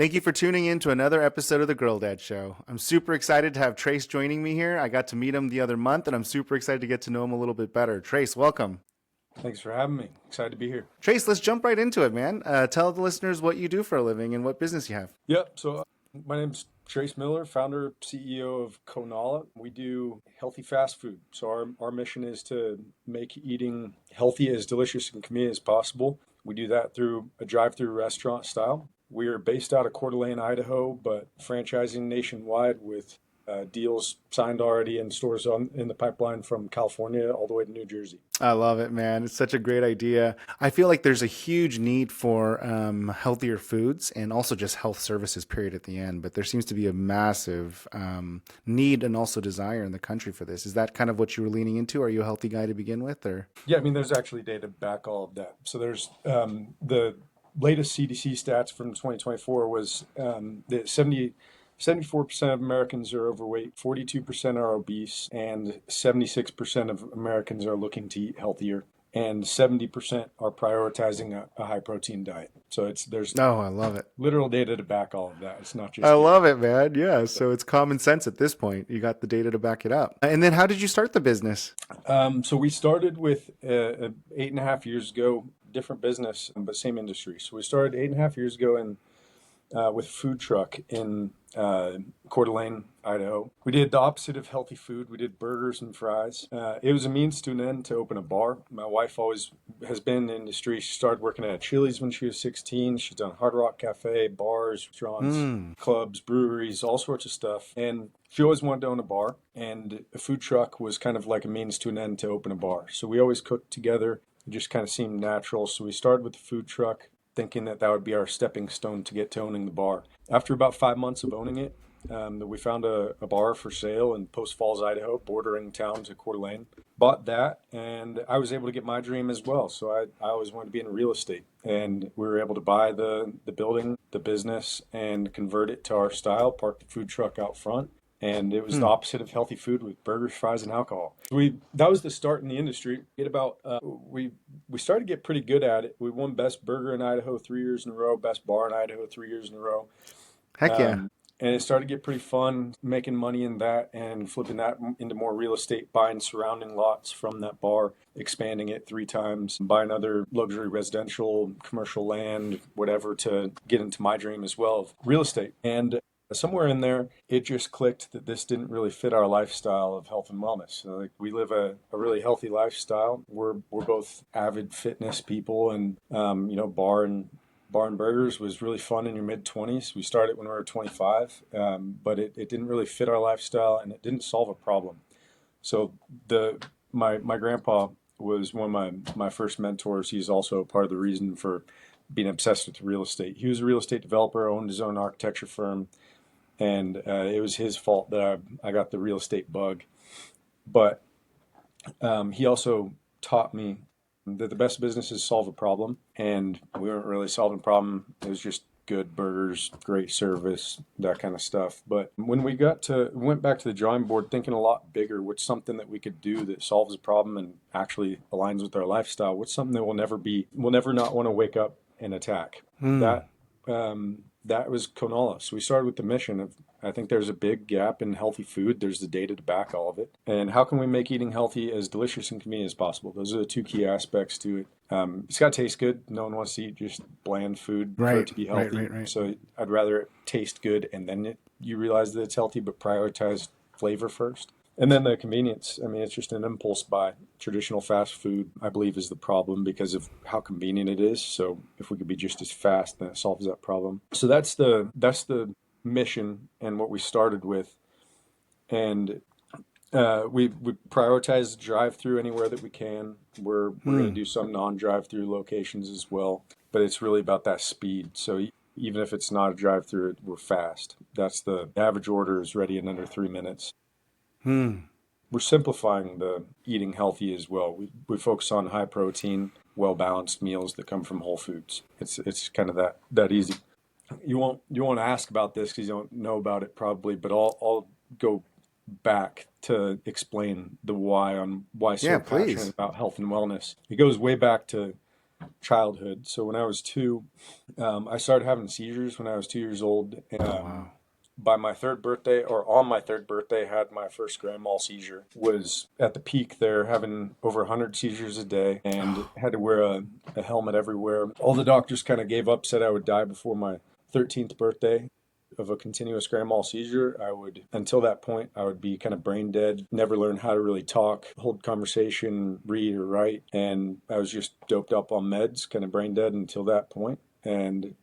Thank you for tuning in to another episode of the Girl Dad Show. I'm super excited to have Trace joining me here. I got to meet him the other month, and I'm super excited to get to know him a little bit better. Trace, welcome. Thanks for having me. Excited to be here. Trace, let's jump right into it, man. Tell the listeners what you do for a living and what business you have. Yep. So my name's Trace Miller, founder, CEO of Konala. We do healthy fast food. So our mission is to make eating healthy as delicious and convenient as possible. We do that through a drive-thru restaurant style. We are based out of Coeur d'Alene, Idaho, but franchising nationwide with deals signed already and stores in the pipeline from California all the way to New Jersey. I love it, man. It's such a great idea. I feel like there's a huge need for healthier foods and also just health services, period, at the end. But there seems to be a massive need and also desire in the country for this. Is that kind of what you were leaning into? Are you a healthy guy to begin with, or? Yeah, I mean, there's actually data to back all of that. So there's the latest CDC stats from 2024 was that 74% of Americans are overweight, 42% are obese, and 76% of Americans are looking to eat healthier, and 70% are prioritizing a high protein diet. So there's I love it. Literal data to back all of that. It's not just I love it, man. Yeah, so it's common sense at this point. You got the data to back it up. And then how did you start the business? So we started with 8.5 years ago, different business, but same industry. So we started 8.5 years ago with a food truck in Coeur d'Alene, Idaho. We did the opposite of healthy food. We did burgers and fries. It was a means to an end to open a bar. My wife always has been in the industry. She started working at Chili's when she was 16. She's done Hard Rock Cafe, bars, restaurants, clubs, breweries, all sorts of stuff. And she always wanted to own a bar. And a food truck was kind of like a means to an end to open a bar. So we always cooked together. It just kind of seemed natural. So we started with the food truck, thinking that would be our stepping stone to get to owning the bar. After about 5 months of owning it, we found a bar for sale in Post Falls, Idaho, bordering town to Coeur d'Alene. Bought that, and I was able to get my dream as well. So I always wanted to be in real estate, and we were able to buy the building, the business, and convert it to our style, park the food truck out front. And it was the opposite of healthy food with burgers, fries, and alcohol. That was the start in the industry. We started to get pretty good at it. We won Best Burger in Idaho 3 years in a row, Best Bar in Idaho 3 years in a row. Heck yeah. And it started to get pretty fun making money in that and flipping that into more real estate, buying surrounding lots from that bar, expanding it 3 times, buying other luxury residential, commercial land, whatever, to get into my dream as well of real estate. And somewhere in there, it just clicked that this didn't really fit our lifestyle of health and wellness. So, like, we live a really healthy lifestyle. We're both avid fitness people, and bar and burgers was really fun in your mid-20s. We started when we were 25, but it didn't really fit our lifestyle, and it didn't solve a problem. So my grandpa was one of my first mentors. He's also part of the reason for being obsessed with real estate. He was a real estate developer, owned his own architecture firm. And it was his fault that I got the real estate bug. But he also taught me that the best businesses solve a problem. And we weren't really solving a problem. It was just good burgers, great service, that kind of stuff. But when we went back to the drawing board thinking a lot bigger, what's something that we could do that solves a problem and actually aligns with our lifestyle? What's something that we'll never not want to wake up and attack? That was Konala. So we started with the mission of, I think there's a big gap in healthy food. There's the data to back all of it. And how can we make eating healthy as delicious and convenient as possible? Those are the 2 key aspects to it. It's got to taste good. No one wants to eat just bland food for it to be healthy. Right. So I'd rather it taste good and then you realize that it's healthy, but prioritize flavor first. And then the convenience. I mean, it's just an impulse buy. Traditional fast food, I believe, is the problem because of how convenient it is. So if we could be just as fast, then it solves that problem. So that's the mission and what we started with. And we prioritize drive-through anywhere that we can. We're going to do some non-drive-through locations as well. But it's really about that speed. So even if it's not a drive-through, we're fast. That's the average order is ready in under 3 minutes. We're simplifying the eating healthy as well. We focus on high protein, well-balanced meals that come from whole foods. It's kind of that easy. You won't ask about this because you don't know about it probably, but I'll go back to explain the why on why so passionate about health and wellness. It goes way back to childhood. So when I was two, I started having seizures when I was 2 years old. Oh, wow. By my third birthday, or on my third birthday, had my first grand mal seizure. Was at the peak there, having over 100 seizures a day, and had to wear a helmet everywhere. All the doctors kind of gave up, said I would die before my 13th birthday of a continuous grand mal seizure. I would, until that point, I would be kind of brain dead, never learn how to really talk, hold conversation, read or write. And I was just doped up on meds, kind of brain dead until that point. And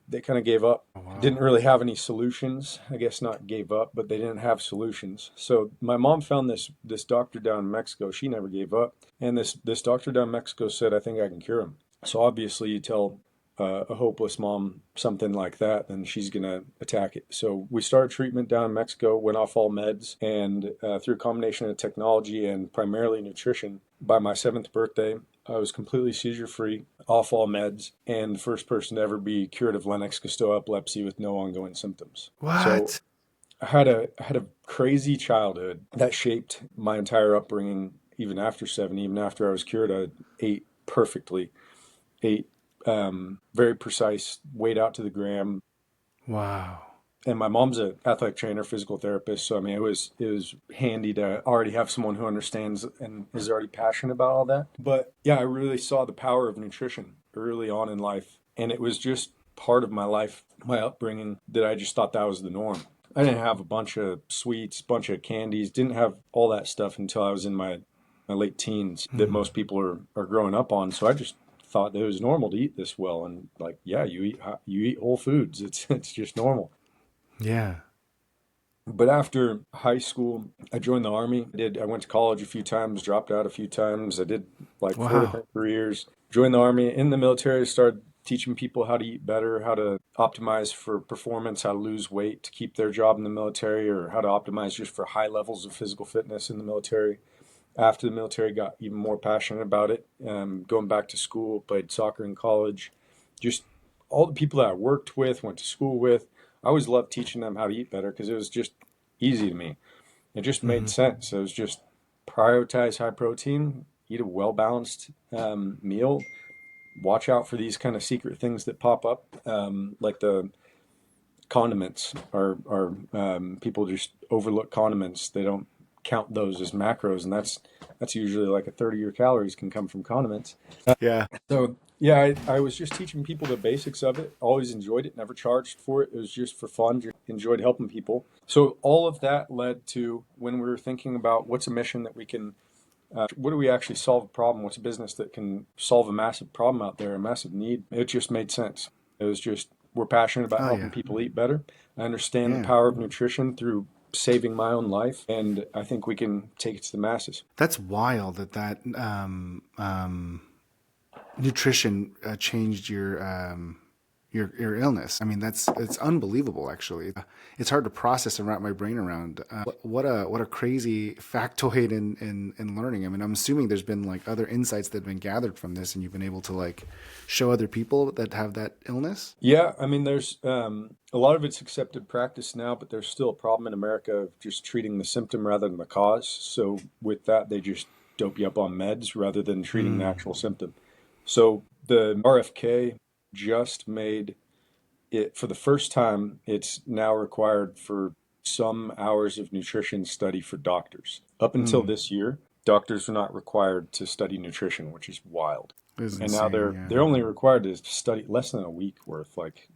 they kind of gave up. Oh, wow. Didn't really have any solutions. I guess not gave up, but they didn't have solutions. So my mom found this doctor down in Mexico. She never gave up, and this doctor down in Mexico said, "I think I can cure him." So obviously, you tell a hopeless mom something like that, then she's gonna attack it. So we started treatment down in Mexico. Went off all meds, and through a combination of technology and primarily nutrition, by my seventh birthday, I was completely seizure free, off all meds, and the first person to ever be cured of Lennox-Gastaut epilepsy with no ongoing symptoms. So What? I had a crazy childhood that shaped my entire upbringing. Even after seven, even after I was cured, I ate perfectly, ate very precise, weighed out to the gram. Wow. And my mom's an athletic trainer, physical therapist, so I mean it was handy to already have someone who understands and is already passionate about all that. But yeah, I really saw the power of nutrition early on in life, and it was just part of my life, my upbringing, that I just thought that was the norm. I didn't have a bunch of sweets, bunch of candies, didn't have all that stuff until I was in my late teens that Mm. most people are growing up on. So I just thought that it was normal to eat this well, and like, yeah, you eat whole foods. It's just normal. Yeah. But after high school, I joined the army. I went to college a few times, dropped out a few times. I did like four Wow. different careers. Joined the army. In the military, started teaching people how to eat better, how to optimize for performance, how to lose weight to keep their job in the military, or how to optimize just for high levels of physical fitness in the military. After the military, got even more passionate about it. Going back to school, played soccer in college. Just all the people that I worked with, went to school with, I always loved teaching them how to eat better because it was just easy to me. It just made Hmm. sense. It was just prioritize high protein, eat a well balanced meal, watch out for these kind of secret things that pop up, like the condiments. Are people just overlook condiments? They don't count those as macros, and that's usually like a third of your calories can come from condiments. Yeah. So yeah, I was just teaching people the basics of it. Always enjoyed it. Never charged for it. It was just for fun. Just enjoyed helping people. So all of that led to when we were thinking about what's a mission that we can. What do we actually solve a problem? What's a business that can solve a massive problem out there, a massive need? It just made sense. It was just we're passionate about Oh, helping yeah. people eat better. I understand the Yeah. power of nutrition through saving my own life, and I think we can take it to the masses. That's wild nutrition changed your illness. I mean, it's unbelievable. Actually, it's hard to process and wrap my brain around. What a crazy factoid in learning. I mean, I'm assuming there's been like other insights that have been gathered from this, and you've been able to like show other people that have that illness. Yeah, I mean, there's a lot of it's accepted practice now, but there's still a problem in America of just treating the symptom rather than the cause. So with that, they just dope you up on meds rather than treating the Mm. actual symptom. So the RFK just made it for the first time, it's now required for some hours of nutrition study for doctors. Up until Mm. this year, doctors were not required to study nutrition, which is wild. It was And now insane. they're Yeah. only required to study less than a week worth, like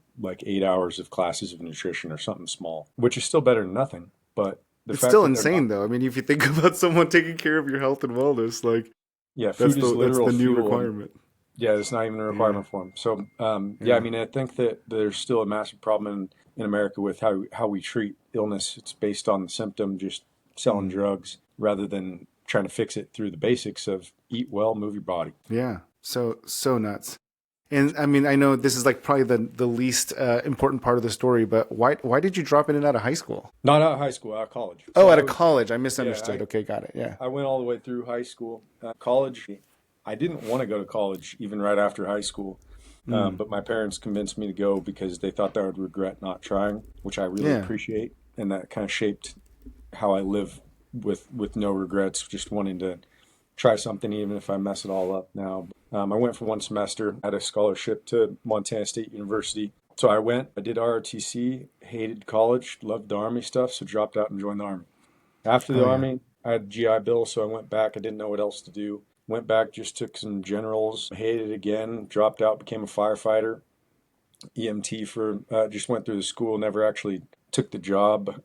8 hours of classes of nutrition or something small, which is still better than nothing. But the It's fact still that they're not, insane though. I mean, if you think about someone taking care of your health and wellness, like yeah, food is that's literal the new fuel, and requirement. yeah, it's not even a Yeah. requirement for them. So, yeah, I Yeah. mean, I think that there's still a massive problem in America with how we treat illness. It's based on the symptom, just selling Mm. drugs rather than trying to fix it through the basics of eat well, move your body. Yeah. So nuts. And I mean, I know this is like probably the least important part of the story, but why did you drop in and out of high school? Not out of high school, out of college. Oh, So out I of was, college. I yeah, misunderstood. Okay, got it. Yeah. I went all the way through high school. College, I didn't want to go to college even right after high school. Mm. But my parents convinced me to go because they thought that I would regret not trying, which I really Yeah. appreciate. And that kind of shaped how I live with no regrets, just wanting to try something even if I mess it all up now. I went for 1 semester, had a scholarship to Montana State University. So I went, I did ROTC, hated college, loved the Army stuff, so dropped out and joined the Army. After the Oh yeah. Army, I had GI Bill, so I went back. I didn't know what else to do. Went back, just took some generals, hated it again, dropped out, became a firefighter, EMT for, just went through the school, never actually took the job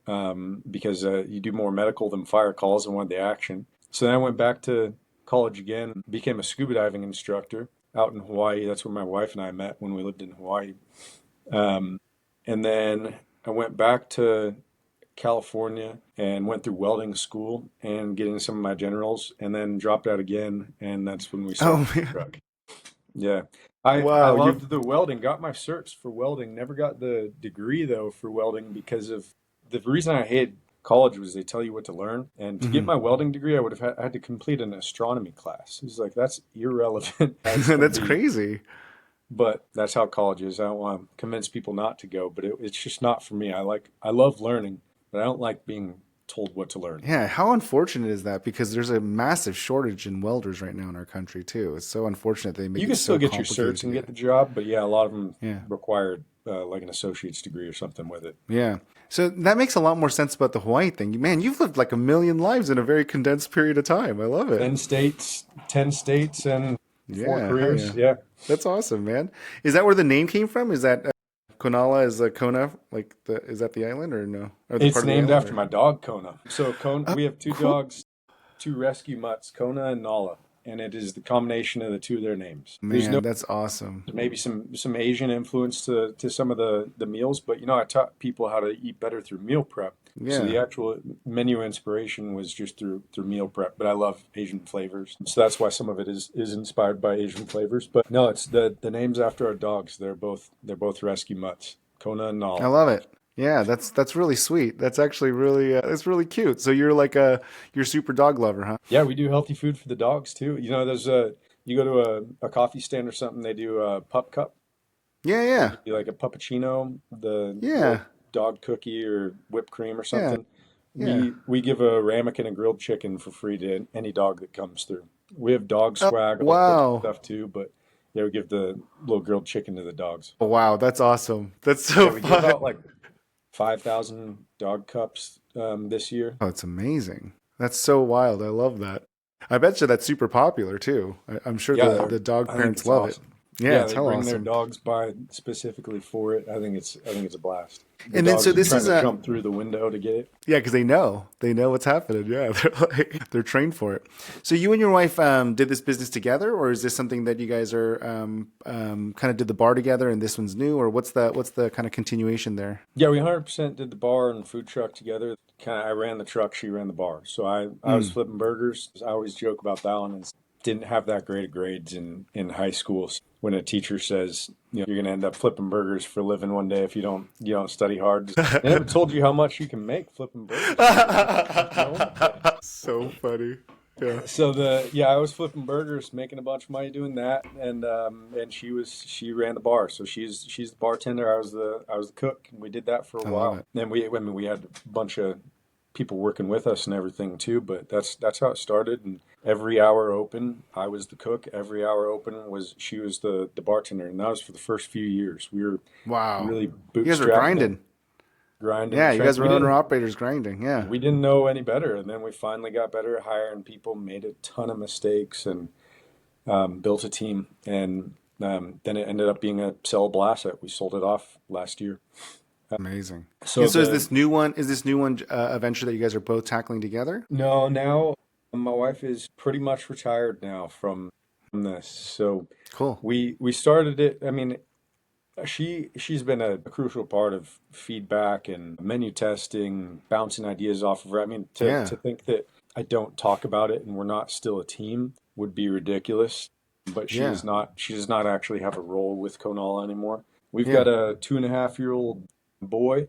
because you do more medical than fire calls and wanted the action. So then I went back to college again, became a scuba diving instructor out in Hawaii. That's where my wife and I met when we lived in Hawaii. Um, and then I went back to California and went through welding school and getting some of my generals, and then dropped out again. And that's when we started Oh the man. truck. Yeah. I Wow. You. loved the welding, got my certs for welding, never got the degree though for welding because of the reason I hated college was they tell you what to learn. And to get Mhm. my welding degree, I had to complete an astronomy class. It's like, that's irrelevant as can That's be. crazy. But that's how college is. I don't want to convince people not to go, but it's just not for me. I love learning, but I don't like being told what to learn. Yeah, how unfortunate is that? Because there's a massive shortage in welders right now in our country too. It's so unfortunate they make You it can still so get your complicated certs to and get get. the job, but yeah, a lot of them Yeah. required like an associate's degree or something with it. Yeah. So that makes a lot more sense about the Hawaii thing. Man, you've lived like a million lives in a very condensed period of time. I love it. 10 states and four Yeah, hell careers. yeah. Yeah. That's awesome, man. Is that where the name came from? Is that Konala is a Kona like the is that the island or no? Or the It's part of the named island after or? my dog, Kona. So Kona, Oh, we have two cool. dogs, two rescue mutts, Kona and Nala, and it is the combination of the two of their names. There's no Man, that's awesome. maybe some Asian influence to some of the meals, but I taught people how to eat better through meal prep. So the Yeah. actual menu inspiration was just through meal prep. But I love Asian flavors, so that's why some of it is inspired by Asian flavors. But no, it's the names after our dogs. They're both rescue mutts, Kona and I Nala. love it. Yeah, that's really sweet. That's actually really that's really cute. So you're like a you're super dog lover, huh? Yeah, we do healthy food for the dogs too. There's you go to a coffee stand or something, they do a pup cup. Yeah, They'll yeah. give you like a puppuccino, the little Yeah. dog cookie or whipped cream or Yeah. something. Yeah. We give a ramekin and a grilled chicken for free to any dog that comes through. We have dog Oh, swag, all sorts of wow. stuff too, but yeah, we give the little grilled chicken to the dogs. Oh, wow, that's awesome. That's Yeah, so we gave fun. out like 5,000 dog cups this year. Oh, it's amazing. That's so wild. I love that. I bet you that's super popular too. I'm sure Yeah, the dog I think parents it's love it. awesome. Yeah, Yeah, it's they hell bring their awesome. dogs by specifically for it. I think it's a blast. The And then so dogs are this trying is to a jump through the window to get it. yeah, because they know what's happening. Yeah, they're trained for it. So you and your wife did this business together, or is this something that you guys are kind of did the bar together, and this one's new, or what's the kind of continuation there? Yeah, we 100% did the bar and food truck together. Kind of, I ran the truck, she ran the bar. So I was Mm. flipping burgers. I always joke about that one. And didn't have that great of grades in high school. So when a teacher says, you're going to end up flipping burgers for a living one day if you don't study hard. They never told you how much you can make flipping burgers. No one did. So funny. Yeah. So I was flipping burgers, making a bunch of money doing that, and she ran the bar. So she's the bartender. I was the cook, and we did that for a I love while. it. Then we had a bunch of people working with us and everything too. But that's how it started. And every hour open, I was the cook. Every hour open was she was the bartender, and that was for the first few years. We were Wow. really You guys were bootstrapping it, grinding. grinding, Yeah, you train. guys were owner operators grinding. Yeah. We didn't know any better, and then we finally got better at hiring people, made a ton of mistakes, and built a team. And then it ended up being a sellable asset. We sold it off last year. Amazing. So And so the is this new one a venture that you guys are both tackling together? no, now my wife is pretty much retired now from this. So Cool. we started it. I mean, she's been a crucial part of feedback and menu testing, bouncing ideas off of her. I mean, to Yeah. think that I don't talk about it and we're not still a team would be ridiculous. But she Yeah. does not. She does not actually have a role with Konala anymore. We've Yeah. got a 2.5-year-old boy,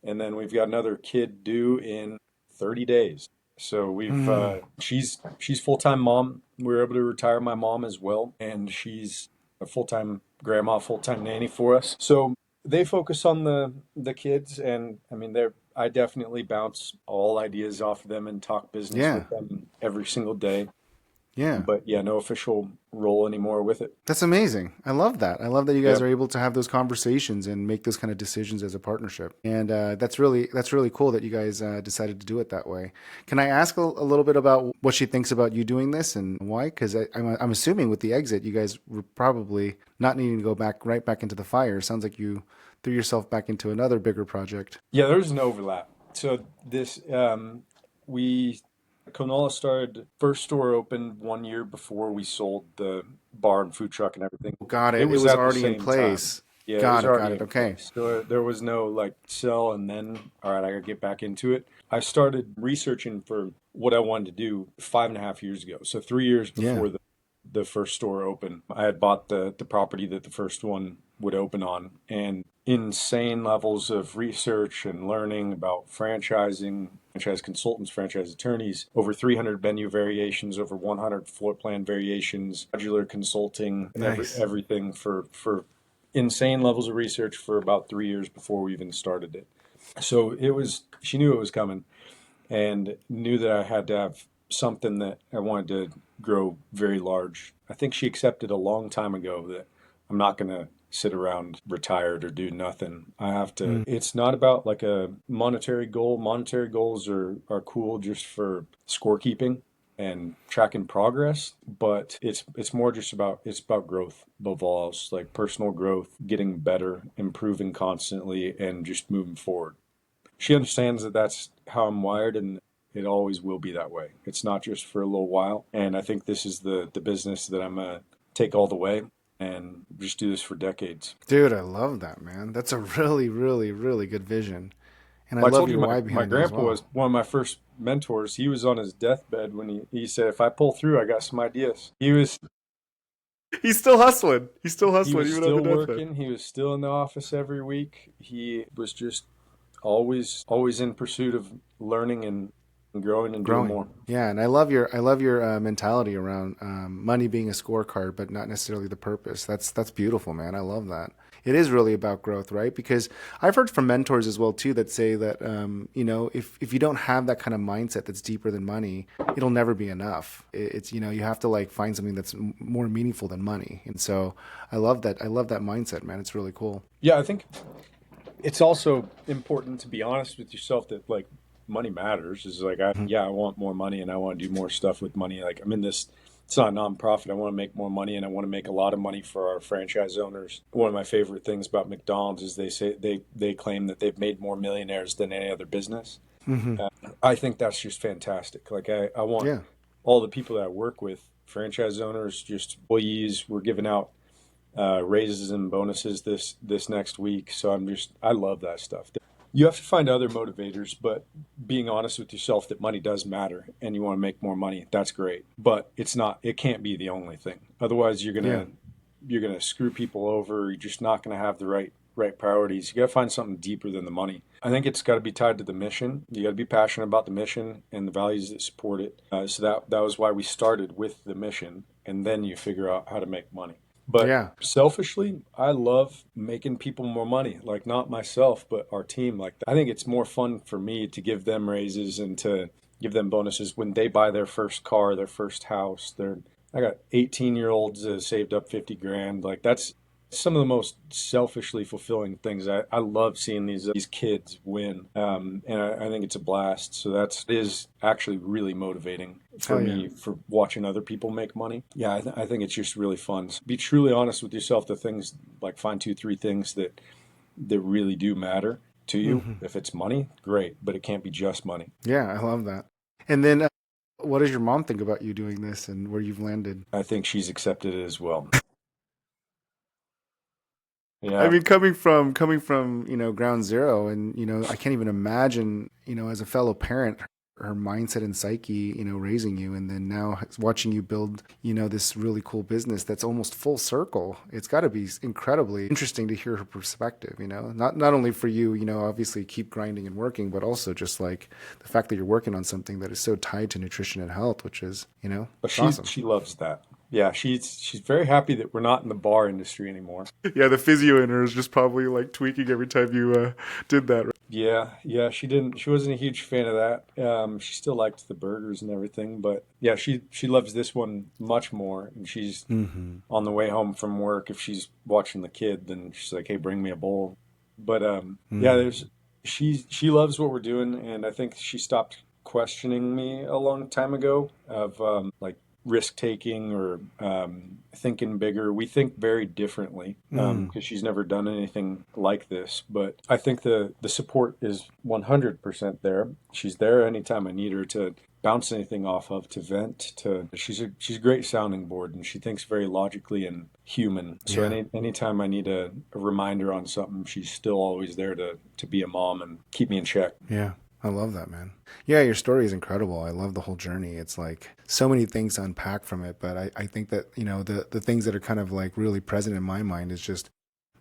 and then we've got another kid due in 30 days. So Mm. she's full-time mom. We were able to retire my mom as well, and she's a full-time grandma, full-time nanny for us. So they focus on the kids, and I mean I definitely bounce all ideas off of them and talk business Yeah. with them every single day. Yeah. But yeah, no official role anymore with it. That's amazing. I love that. I love that you guys Yeah. are able to have those conversations and make those kind of decisions as a partnership. And that's really cool that you guys decided to do it that way. Can I ask a little bit about what she thinks about you doing this and why? Because I'm assuming with the exit, you guys were probably not needing to go back right back into the fire. Sounds like you threw yourself back into another bigger project. Yeah, there's an overlap. So we, Konala started, first store opened 1 year before we sold the bar and food truck and everything. Got It it. It was was at the already in same time. place. Yeah, it was Got it. Got already it. in Okay. place. So there was no like sell and then, all right, I gotta get back into it. I started researching for what I wanted to do 5.5 years ago. So 3 years Yeah. before the first store opened, I had bought the property that the first one would open on, and insane levels of research and learning about franchising, franchise consultants, franchise attorneys, over 300 menu variations, over 100 floor plan variations, modular consulting, Nice. everything for insane levels of research for about 3 years before we even started it. So she knew it was coming and knew that I had to have something that I wanted to grow very large. I think she accepted a long time ago that I'm not going to sit around retired or do nothing. I have to, Mm. it's not about like a monetary goal. Monetary goals are cool just for scorekeeping and tracking progress, but it's more just about it's about growth above all else, like personal growth, getting better, improving constantly, and just moving forward. She understands that that's how I'm wired, and it always will be that way. It's not just for a little while. And I think this is the business that I'm gonna take all the way and just do this for decades. Dude, I love that, man. That's a really, really, really good vision. And I Well, I love told you your my, why my behind it as grandpa well. was one of my first mentors. He was on his deathbed when he said, if I pull through, I got some ideas. He's still hustling. He's still He hustling was even on the still deathbed. working. He was still in the office every week. He was just always in pursuit of learning and growing and doing Growing. more. Yeah, and I love your mentality around money being a scorecard, but not necessarily the purpose. That's beautiful, man. I love that. It is really about growth, right? Because I've heard from mentors as well too that say that if you don't have that kind of mindset that's deeper than money, it'll never be enough. It's you have to like find something that's more meaningful than money. And so I love that. I love that mindset, man. It's really cool. Yeah, I think it's also important to be honest with yourself that like money matters. Is like I want more money and I want to do more stuff with money. Like I'm in this. It's not a nonprofit. I want to make more money and I want to make a lot of money for our franchise owners. One of my favorite things about McDonald's is they claim that they've made more millionaires than any other business. Hmm. I think that's just fantastic. Like I want Yeah. all the people that I work with, franchise owners, just employees. We're giving out raises and bonuses this next week. So I love that stuff. You have to find other motivators, but being honest with yourself that money does matter and you want to make more money, that's great. But it can't be the only thing. Otherwise Yeah. you're gonna screw people over. You're just not gonna have the right priorities. You gotta find something deeper than the money. I think it's got to be tied to the mission. You got to be passionate about the mission and the values that support it. So that was why we started with the mission, and then you figure out how to make money. But Yeah. selfishly, I love making people more money. Like not myself, but our team. Like I think it's more fun for me to give them raises and to give them bonuses when they buy their first car, their first house. I got 18-year-olds that saved up 50 grand. Like that's some of the most selfishly fulfilling things. I love seeing these kids win, and I think it's a blast. So that is actually really motivating for Hell yeah. me for watching other people make money. Yeah, I think it's just really fun. Be truly honest with yourself. The things like find two, three things that really do matter to you. Hmm. If it's money, great, but it can't be just money. Yeah, I love that. And then, what does your mom think about you doing this and where you've landed? I think she's accepted it as well. I Yeah. mean, coming from ground zero, and I can't even imagine as a fellow parent, her mindset and psyche, raising you, and then now watching you build this really cool business that's almost full circle. It's got to be incredibly interesting to hear her perspective. Not only for you, obviously keep grinding and working, but also just like the fact that you're working on something that is so tied to nutrition and health, which is But it's awesome. she loves that. Yeah, she's very happy that we're not in the bar industry anymore. Yeah, the physio in her is just probably like tweaking every time you did that. Yeah, yeah, she wasn't a huge fan of that. She still liked the burgers and everything, but yeah, she loves this one much more. And she's Mm-hmm. on the way home from work. If she's watching the kid, then she's like, "Hey, bring me a bowl." But yeah, Mm. there's she loves what we're doing, and I think she stopped questioning me a long time ago of like risk taking or thinking bigger. We think very differently Mm. because she's never done anything like this. But I think the support is 100% there. She's there anytime I need her to bounce anything off of, to vent, to she's a great sounding board, and she thinks very logically and human. So Yeah. anytime I need a reminder on something, she's still always there to be a mom and keep me in check. Yeah. I love that, man. Yeah, your story is incredible. I love the whole journey. It's like so many things to unpack from it. But I think that, the things that are kind of like really present in my mind is just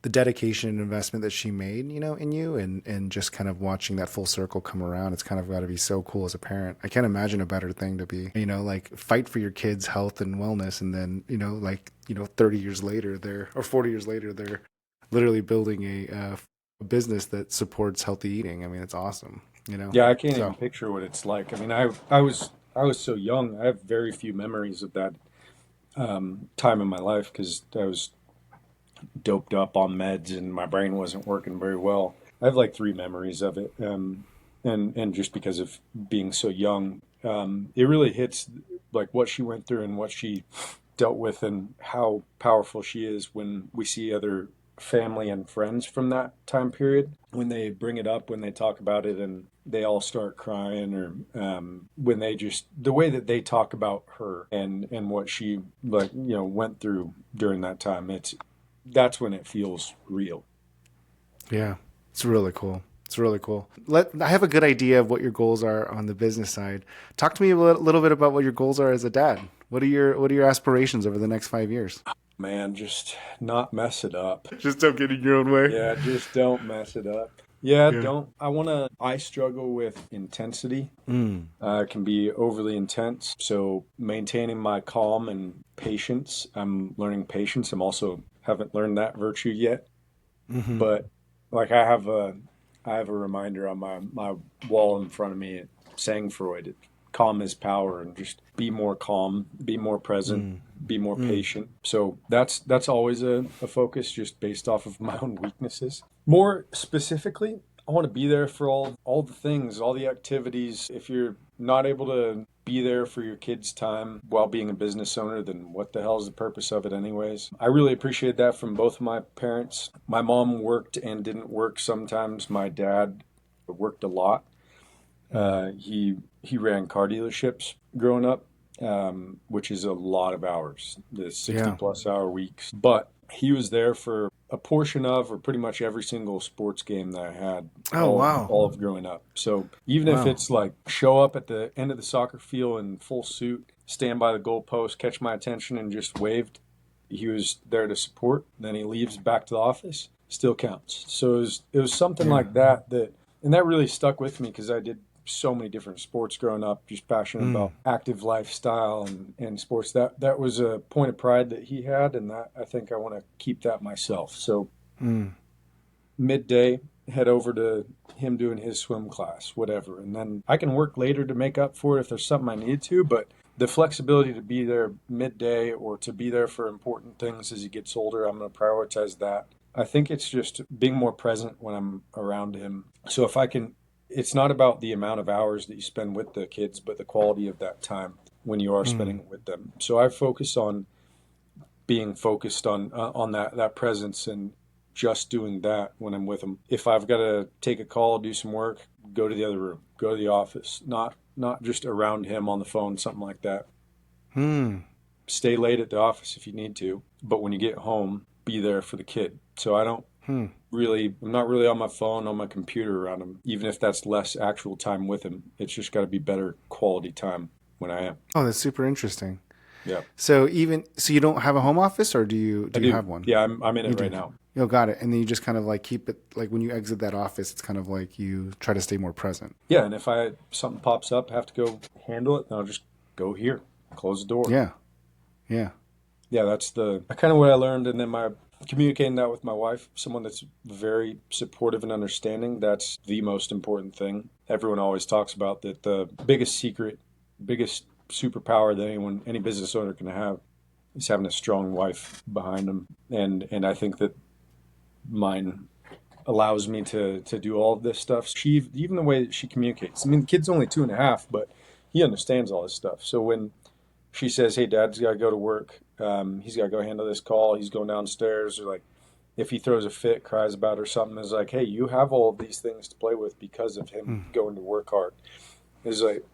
the dedication and investment that she made, in you and just kind of watching that full circle come around. It's kind of got to be so cool as a parent. I can't imagine a better thing to be, like fight for your kids' health and wellness. And then, 30 years later, or 40 years later, they're literally building a business that supports healthy eating. I mean, it's awesome. Yeah, I can't even So, picture what it's like. I mean, I was so young. I have very few memories of that time in my life because I was doped up on meds and my brain wasn't working very well. I have like three memories of it, and just because of being so young, it really hits like what she went through and what she dealt with and how powerful she is when we see other family and friends from that time period when they bring it up, when they talk about it, and they all start crying, or when they just the way that they talk about her and what she like went through during that time. That's when it feels real. yeah, it's really cool. It's really cool. I have a good idea of what your goals are on the business side. Talk to me a little bit about what your goals are as a dad. What are your aspirations over the next 5 years? Man, just not mess it up. Just don't get in your own way. Yeah, just don't mess it up. Yeah, Yeah. don't. I struggle with intensity. Mm. It can be overly intense. So maintaining my calm and patience. I'm learning patience. I'm also haven't learned that virtue yet. Hmm. But like I have a reminder on my wall in front of me saying Freud, calm is power, and just be more calm, be more present, Mm. be more Mm. patient. So that's always a focus just based off of my own weaknesses. More specifically, I want to be there for all the things, all the activities. If you're not able to be there for your kids' time while being a business owner, then what the hell is the purpose of it anyways? I really appreciate that from both of my parents. My mom worked and didn't work sometimes. My dad worked a lot. Mm. He ran car dealerships growing up, which is a lot of hours, the 60 Yeah. plus hour weeks. But he was there for a portion of, or pretty much every single sports game that I had Oh, wow. all of growing up. So even if Wow. it's like show up at the end of the soccer field in full suit, stand by the goalpost, catch my attention, and just waved, he was there to support. Then he leaves back to the office, still counts. So it was something Yeah. like that, and that really stuck with me because I did so many different sports growing up, just passionate Mm. about active lifestyle and sports. That was a point of pride that he had, and that I think I want to keep that myself. So Mm. midday, head over to him doing his swim class, whatever. And then I can work later to make up for it if there's something I need to, but the flexibility to be there midday or to be there for important things as he gets older, I'm going to prioritize that. I think it's just being more present when I'm around him. So if I can, it's not about the amount of hours that you spend with the kids, but the quality of that time when you are spending Mm. it with them. So I focus on being focused on that presence and just doing that when I'm with them. If I've got to take a call, do some work, go to the other room, go to the office, not just around him on the phone, something like that. Mm. Stay late at the office if you need to, but when you get home, be there for the kid. So Hmm. I'm not really on my phone, on my computer around him, even if that's less actual time with him. It's just got to be better quality time when I am. Oh, that's super interesting. Yeah, So you don't have a home office, or do you I do you do. have one? Yeah, I'm in You it right do. now. You got it. And then you just kind of like keep it like when you exit that office, it's kind of like you try to stay more present. Yeah, and if something pops up, I have to go handle it, then I'll just go here, close the door. Yeah. Yeah. Yeah, that's the kind of what I learned. And then my communicating that with my wife, someone that's very supportive and understanding, that's the most important thing. Everyone always talks about that the biggest secret, biggest superpower that any business owner can have is having a strong wife behind them. And I think that mine allows me to do all of this stuff. She, even the way that she communicates. I mean, the kid's only 2.5, but he understands all this stuff. So when she says, "Hey, Dad's got to go to work. He's got to go handle this call. He's going downstairs," or like if he throws a fit, cries about it or something, is like, "Hey, you have all of these things to play with because of him Mm. going to work hard." Is like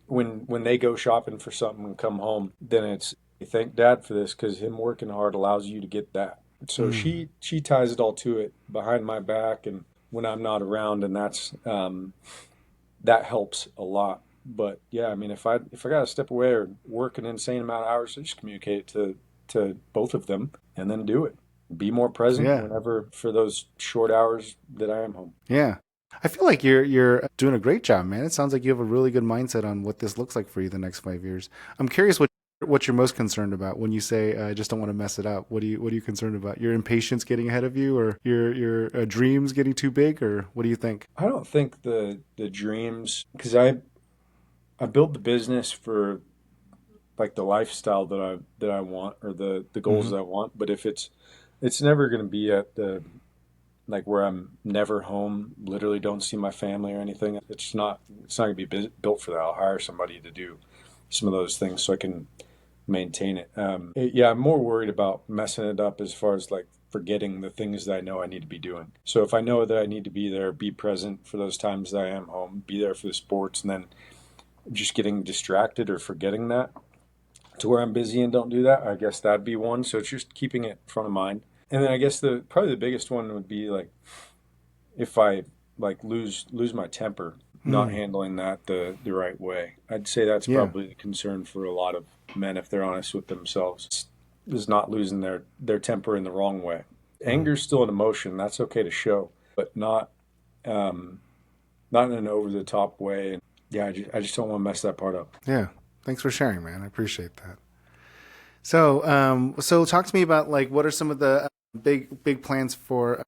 when they go shopping for something and come home, then it's thank Dad for this because him working hard allows you to get that. So Mm. she ties it all to it behind my back and when I'm not around, and that helps a lot. But yeah, I mean, if I got to step away or work an insane amount of hours, I just communicate it to both of them and then do it. Be more present Yeah. whenever for those short hours that I am home. Yeah. I feel like you're doing a great job, man. It sounds like you have a really good mindset on what this looks like for you the next 5 years. I'm curious what you're most concerned about when you say I just don't want to mess it up. What are you concerned about? Your impatience getting ahead of you, or your dreams getting too big, or what do you think? I don't think the dreams because I built the business for like the lifestyle that I want or the goals Hmm. that I want. But if it's never going to be at the like where I'm never home, literally don't see my family or anything. It's not going to be built for that. I'll hire somebody to do some of those things so I can maintain it. Yeah, I'm more worried about messing it up as far as like forgetting the things that I know I need to be doing. So if I know that I need to be there, be present for those times that I am home, be there for the sports, and then just getting distracted or forgetting that to where I'm busy and don't do that, I guess that'd be one. So it's just keeping it front of mind. And then I guess the probably the biggest one would be like if I like lose my temper, not Mm. handling that the right way. I'd say that's Yeah. probably the concern for a lot of men if they're honest with themselves. Is not losing their temper in the wrong way. Mm. Anger's still an emotion. That's okay to show, but um, not in an over the top way. And yeah, I just don't want to mess that part up. Yeah. Thanks for sharing, man. I appreciate that. So talk to me about like what are some of the big plans for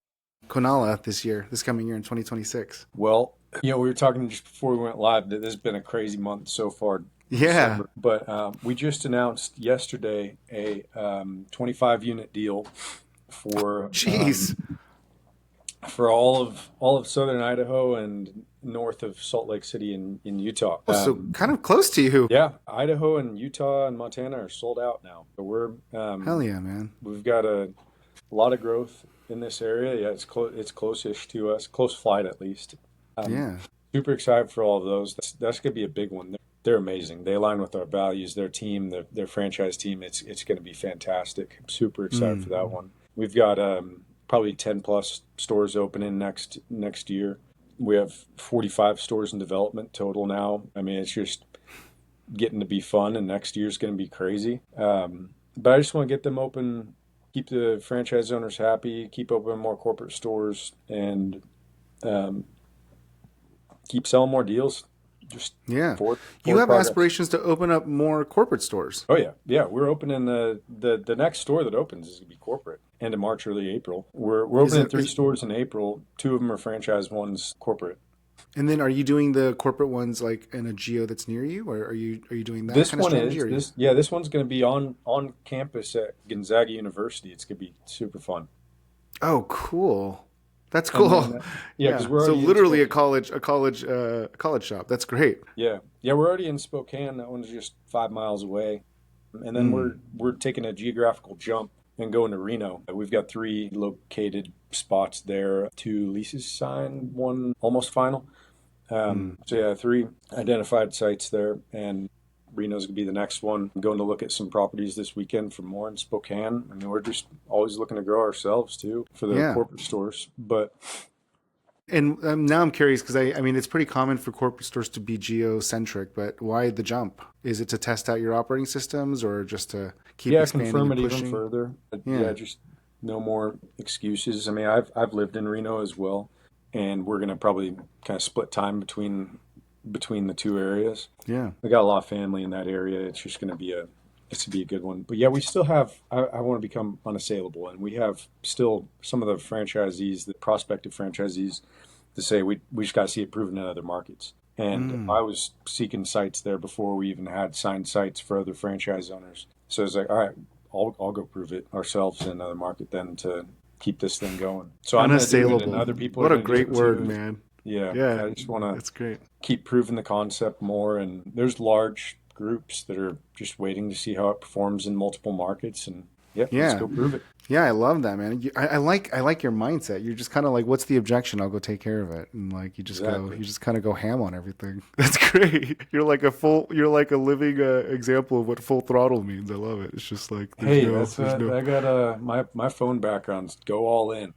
Konala this coming year in 2026? Well, we were talking just before we went live that this has been a crazy month so far, Yeah. December. But we just announced yesterday a 25 unit deal for Jeez. all of southern Idaho and north of Salt Lake City in Utah. Oh, so kind of close to you. Yeah, Idaho and Utah and Montana are sold out now. So Hell yeah, man. we've got a lot of growth in this area. Yeah, it's close-ish to us, close flight at least. Um, Yeah. Super excited for all of those. That's going to be a big one. They're amazing. They align with our values. Their team, their franchise team. It's going to be fantastic. I'm super excited for Mm. that one. We've got probably 10 plus stores opening next year. We have 45 stores in development total now. I mean, it's just getting to be fun, and next year's going to be crazy. But I just want to get them open, keep the franchise owners happy, keep opening more corporate stores, and um, keep selling more deals. Just Yeah. You forward have progress. aspirations to open up more corporate stores. Oh yeah, yeah. We're opening the next store that opens is gonna be corporate. End of March, early April. We're Is opening it three stores in April. Two of them are franchise, one's corporate. and then are you doing the corporate ones like in a geo that's near you, or are you doing that This kind of one strategy? is Or are you this yeah, this one's gonna be on campus at Gonzaga University. It's gonna be super fun. Oh, cool. That's And cool. then yeah, because Yeah. we're So already in literally Spokane. a college shop. That's great. Yeah, we're already in Spokane. That one's just 5 miles away. And then Mm. we're taking a geographical jump and going to Reno. We've got three located spots there, two leases signed, one almost final. Mm. So yeah, three identified sites there, and Reno's gonna be the next one. I'm going to look at some properties this weekend for more in Spokane. I mean, we're just always looking to grow ourselves too for the Yeah. corporate stores. But And now I'm curious because I mean, it's pretty common for corporate stores to be geocentric, but why the jump? Is it to test out your operating systems or just to keep yeah, expanding confirm and it even pushing? further. Yeah, Yeah. just no more excuses. I mean, I've lived in Reno as well, and we're gonna probably kind of split time between the two areas. Yeah. We got a lot of family in that area. It's just gonna be This would be a good one. But yeah, we still have, I want to become unassailable. And we have still some of the franchisees, the prospective franchisees, to say we just got to see it proven in other markets. And I Mm. was seeking sites there before we even had signed sites for other franchise owners. So it's like, all right, I'll go prove it ourselves in another market then to keep this thing going. So I'm going to do it, and Unassailable. other people are What a going to do great it word, too. man. Yeah, Yeah, I just want to that's great. keep proving the concept more. And there's large groups that are just waiting to see how it performs in multiple markets. And yeah, let's Yeah. go prove it. Yeah, I love that, man. I like your mindset. You're just kind of like, what's the objection? I'll go take care of it, and like Exactly. you just kind of go ham on everything. That's great. You're like a living example of what full throttle means. I love it. It's just like Hey, that's there's no I got my phone backgrounds go all in.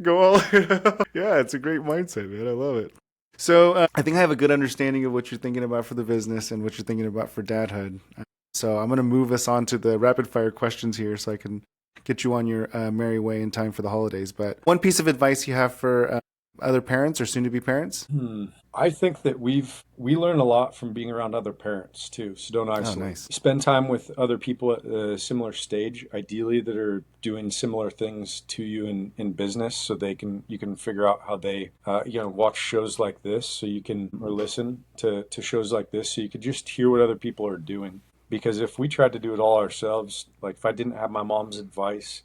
go all. Yeah, it's a great mindset, man. I love it. So I think I have a good understanding of what you're thinking about for the business and what you're thinking about for dadhood. So I'm going to move us on to the rapid fire questions here, so I can get you on your merry way in time for the holidays. But one piece of advice you have for other parents or soon to be parents? Hmm. I think that we learn a lot from being around other parents too, so don't Oh, isolate. nice. Spend time with other people at a similar stage, ideally that are doing similar things to you in business, so they can you can figure out how they watch shows like this, so you can or listen to shows like this, so you could just hear what other people are doing. Because if we tried to do it all ourselves, like if I didn't have my mom's advice,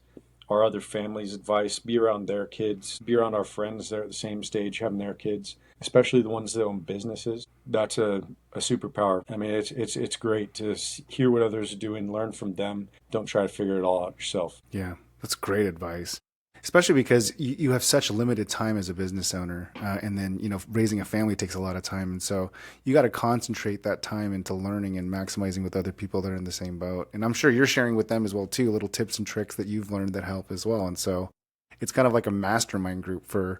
our other family's advice, be around their kids, be around our friends that are at the same stage having their kids, especially the ones that own businesses. That's a superpower. I mean, it's great to hear what others are doing, learn from them. Don't try to figure it all out yourself. Yeah, that's great advice. Especially because you have such limited time as a business owner, and then raising a family takes a lot of time, and so you got to concentrate that time into learning and maximizing with other people that are in the same boat. And I'm sure you're sharing with them as well too, little tips and tricks that you've learned that help as well. And so it's kind of like a mastermind group for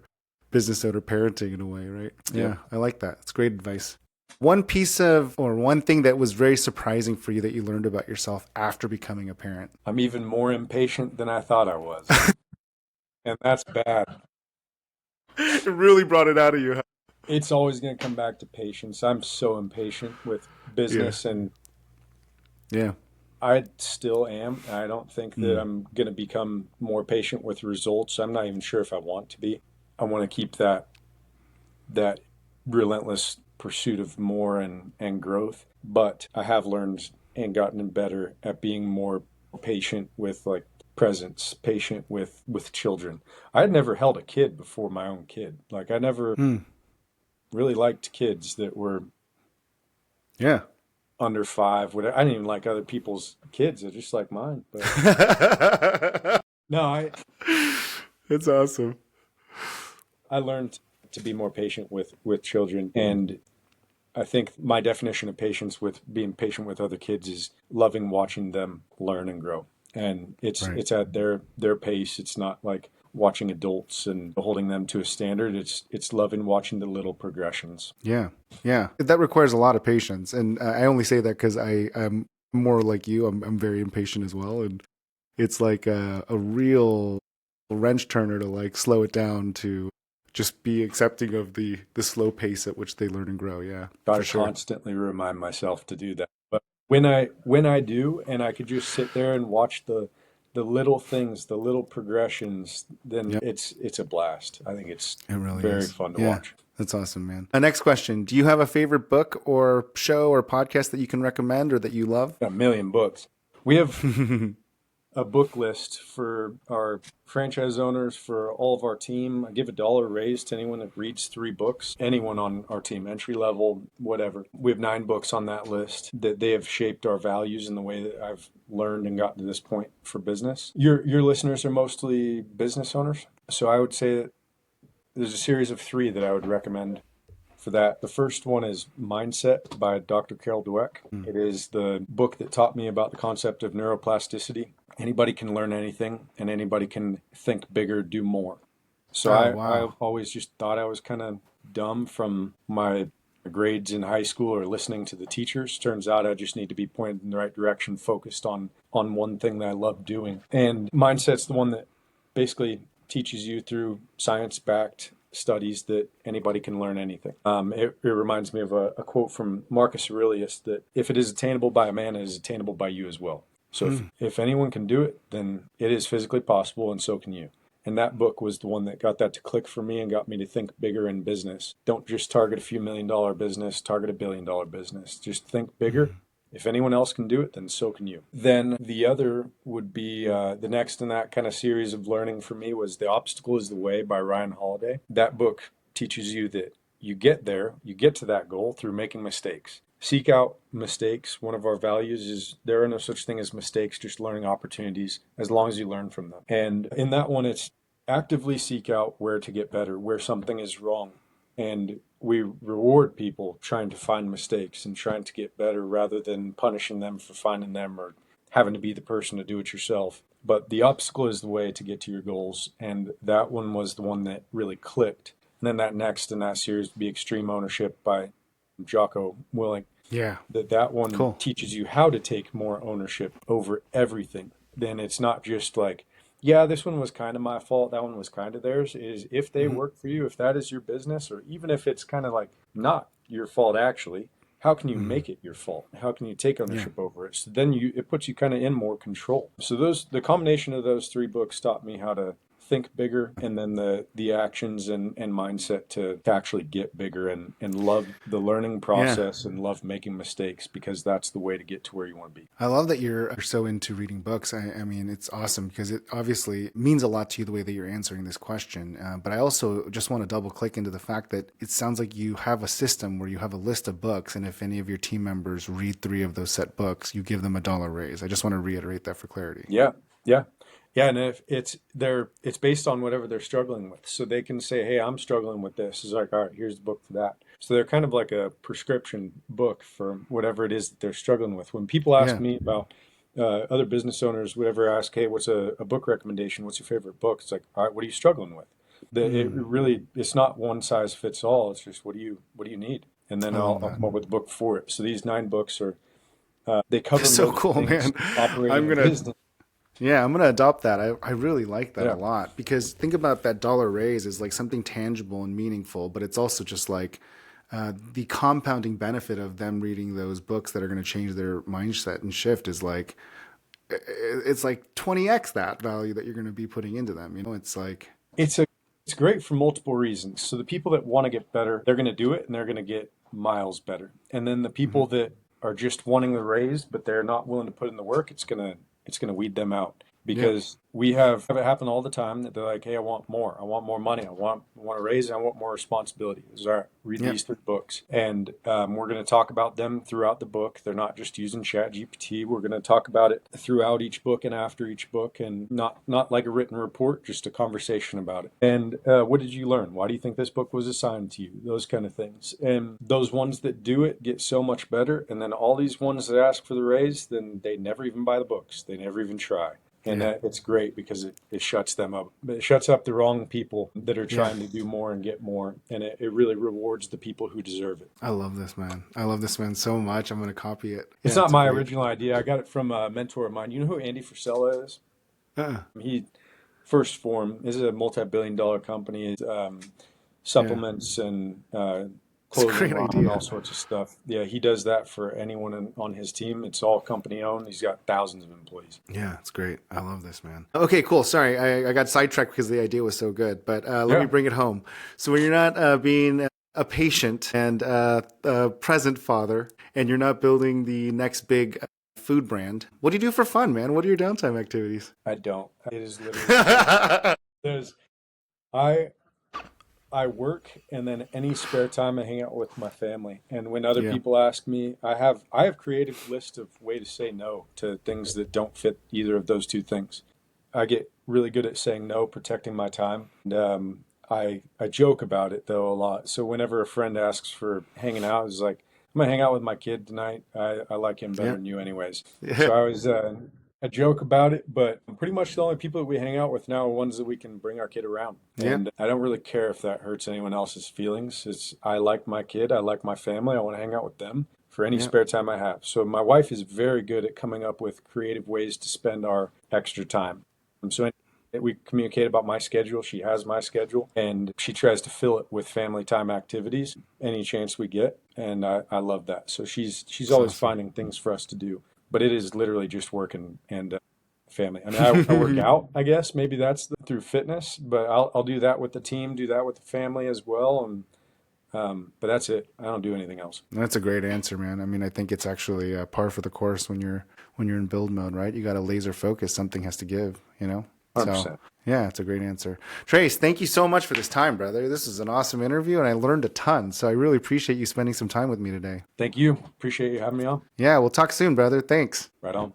business owner parenting in a way, right? Yep. Yeah, I like that. It's great advice. One piece of or one thing that was very surprising for you that you learned about yourself after becoming a parent. I'm even more impatient than I thought I was, and that's bad. It really brought it out of you. Huh? It's always going to come back to patience. I'm so impatient with Yeah. business, and Yeah. I still am. I don't think that Mm. I'm going to become more patient with results. I'm not even sure if I want to be. I want to keep that relentless pursuit of more and growth. But I have learned and gotten better at being more patient with like presence, patient with children. I had never held a kid before my own kid. Like I never Mm. really liked kids that were Yeah. under five. Whatever. I didn't even like other people's kids. I just like mine. But no, That's awesome. I learned to be more patient with children, and I think my definition of patience with being patient with other kids is loving watching them learn and grow. And Right. it's at their pace. It's not like watching adults and holding them to a standard. It's loving watching the little progressions. Yeah. Yeah. That requires a lot of patience. And I only say that because I'm more like you. I'm very impatient as well. And it's like a real wrench turner to like slow it down to just be accepting of the slow pace at which they learn and grow. Yeah, Got for to sure. constantly remind myself to do that. But when I do, and I could just sit there and watch the little things, the little progressions, then Yeah, it's a blast. I think it's it really very is. fun to Yeah. watch. That's awesome, man. Next question. Do you have a favorite book or show or podcast that you can recommend or that you love? A million books. We have a book list for our franchise owners, for all of our team. I give $1 raise to anyone that reads 3 books. Anyone on our team, entry level, whatever. We have 9 books on that list that they have shaped our values in the way that I've learned and gotten to this point for business. Your listeners are mostly business owners, so I would say that there's a series of 3 that I would recommend for that. The first one is Mindset by Dr. Carol Dweck. Mm. It is the book that taught me about the concept of neuroplasticity. Anybody can learn anything, and anybody can think bigger, do more. So Oh, I've wow. always just thought I was kind of dumb from my grades in high school or listening to the teachers. Turns out I just need to be pointed in the right direction, focused on one thing that I love doing. And Mindset's the one that basically teaches you through science backed studies that anybody can learn anything. It reminds me of a quote from Marcus Aurelius that if it is attainable by a man, it is attainable by you as well. So if anyone can do it, then it is physically possible, and so can you. And that book was the one that got that to click for me and got me to think bigger in business. Don't just target a few $1 million business, target a $1 billion business. Just think bigger. If anyone else can do it, then so can you. Then the other would be the next in that kind of series of learning for me was The Obstacle is the Way by Ryan Holiday. That book teaches you that you get there, you get to that goal through making mistakes. Seek out mistakes. One of our values is there are no such thing as mistakes, just learning opportunities as long as you learn from them. And in that one, it's actively seek out where to get better, where something is wrong. And we reward people trying to find mistakes and trying to get better rather than punishing them for finding them or having to be the person to do it yourself. But the obstacle is the way to get to your goals. And that one was the one that really clicked. And then that next in that series would be Extreme Ownership by Jocko Willing. Yeah. That one Cool. teaches you how to take more ownership over everything. Then it's not just like, yeah, this one was kind of my fault, that one was kind of theirs. It is if they Hmm. work for you, if that is your business, or even if it's kind of like not your fault actually, how can you Hmm. make it your fault? How can you take Yeah. ownership over it? So then it puts you kind of in more control. So the combination of those three books taught me how to think bigger, and then the actions and mindset to actually get bigger and love the learning Yeah. process and love making mistakes, because that's the way to get to where you want to be. I love that you're so into reading books. I mean, it's awesome because it obviously means a lot to you the way that you're answering this question. But I also just want to double click into the fact that it sounds like you have a system where you have a list of books, and if any of your team members read 3 of those set books, you give them $1 raise. I just want to reiterate that for clarity. Yeah, yeah, yeah. And if it's based on whatever they're struggling with, so they can say, "Hey, I'm struggling with this." It's like, all right, here's the book for that. So they're kind of like a prescription book for whatever it is that they're struggling with. When people ask Yeah. me about other business owners, whatever, ask, "Hey, what's a book recommendation? What's your favorite book?" It's like, all right, what are you struggling with? It Mm, really, it's not one size fits all. It's just what do you need, and then I I'll, love I'll that. come up with a book for it. So these 9 books are they cover So most cool, things man. operating I'm a gonna business. Yeah, I'm gonna adopt that. I really like that a Yeah. lot because think about that dollar raise as like something tangible and meaningful, but it's also just like the compounding benefit of them reading those books that are going to change their mindset and shift is like it's like 20x that value that you're going to be putting into them. It's like It's a it's great for multiple reasons. So the people that want to get better, they're going to do it and they're going to get miles better. And then the mhm, people that are just wanting the raise but they're not willing to put in the work, it's going to weed them out. yeah, Because we have it happen all the time that they're like, "Hey, I want more. I want more money. I want a raise. I want more responsibility." It's all right. Read yeah, these 3 books, and we're going to talk about them throughout the book. They're not just using Chat GPT. We're going to talk about it throughout each book and after each book, and not like a written report, just a conversation about it. And what did you learn? Why do you think this book was assigned to you? Those kind of things. And those ones that do it get so much better, and then all these ones that ask for the raise, then they never even buy the books. They never even try. And yeah, that it's great because it shuts them up. It shuts up the wrong people that are yeah. trying to do more and get more. And it really rewards the people who deserve it. I love this, man. I love this man so much. I'm going to copy it. It's Yeah, not it's a my great. original idea. I got it from a mentor of mine. You know who Andy Frisella is? Uh, He first formed, this is a multi-billion-dollar company, yeah, supplements and it's a clothing great line and all idea. sorts of stuff. Yeah, he does that for anyone on his team. It's all company owned. He's got thousands of employees. Yeah, it's great. I love this, man. Okay, cool. Sorry, I got sidetracked because the idea was so good, but let me Yeah, bring it home. So when you're not being a patient and a present father, and you're not building the next big food brand, what do you do for fun, man? What are your downtime activities? I don't. It is literally there's I I work, and then any spare time I hang out with my family. And when other Yeah, people ask me, I have creative list of way to say no to things that don't fit either of those two things. I get really good at saying no, protecting my time. And I joke about it though a lot. So whenever a friend asks for hanging out, it's like, I'm gonna hang out with my kid tonight. I like him better yeah, than you anyways. yeah, So I joke about it, but pretty much the only people that we hang out with now are ones that we can bring our kid around. yeah, And I don't really care if that hurts anyone else's feelings. I like my kid, I like my family, I want to hang out with them for any yeah. spare time I have. So my wife is very good at coming up with creative ways to spend our extra time. So We communicate about my schedule. She has my schedule, and she tries to fill it with family time activities any chance we get. And I love that. So she's It's always awesome. finding things for us to do. But it is literally just work and family. I mean, I work out, I guess. Maybe that's through fitness, but I'll do that with the team, do that with the family as well. And but that's it. I don't do anything else. That's a great answer, man. I mean, I think it's actually par for the course when you're in build mode, right? You got to laser focus. Something has to give, you know. So 100%. yeah, it's a great answer. Trace, thank you so much for this time, brother. This is an awesome interview, and I learned a ton. So I really appreciate you spending some time with me today. Thank you. Appreciate you having me on. Yeah, we'll talk soon, brother. Thanks. Right on.